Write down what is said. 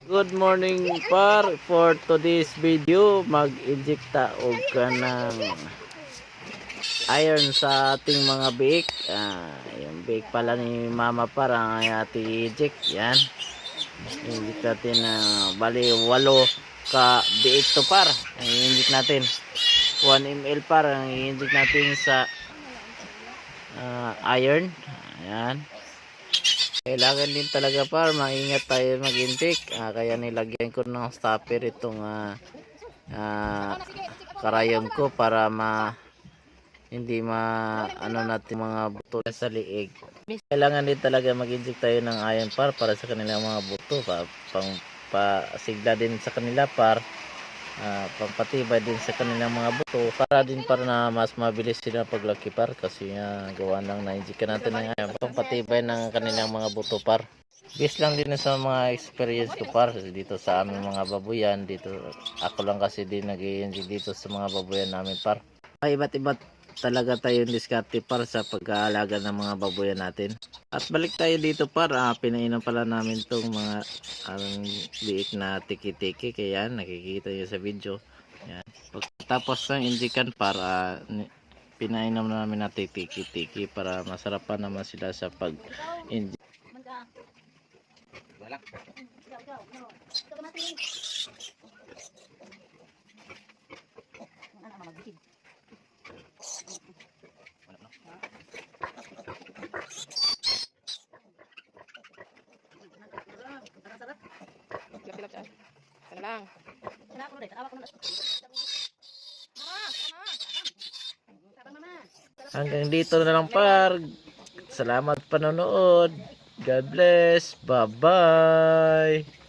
Good morning par for today's video mag-injecta og kanang iron sa ating mga biik. Yung biik pala ni mama para ati inject yan. Inject natin bali 8 ka biik to par. Inject natin 1 ml par ang inject natin sa iron. Ayan. Kailangan din talaga par maingat tayo mag-intake, kaya nilagyan ko ng stopper itong karayom ko para hindi ano natin mga buto sa liig. Kailangan din talaga mag-inject tayo ng iron par para sa kanilang mga buto, pang pasigla din sa kanila par, pangpatibay din sa kanilang mga buto para din para na mas mabilis sila paglaki par, kasi gawa lang na-inject natin ng iron, pangpatibay ng kanilang mga buto par. Based lang din sa mga experience ko par dito sa aming mga babuyan dito. Ako lang kasi din nag-i-inject dito sa mga babuyan namin par. Ay, iba't talaga tayong diskarte par sa pag-aalaga ng mga babuyan natin. At balik tayo dito par, pinainom pala namin tong mga liit na tiki-tiki, kaya nakikita nyo sa video. Yan. Pagkatapos ng injikan para pinainom namin na tiki-tiki para masarap pa naman sila sa pag-injik. Hanggang dito na lang par. Salamat panonood. God bless. Bye bye.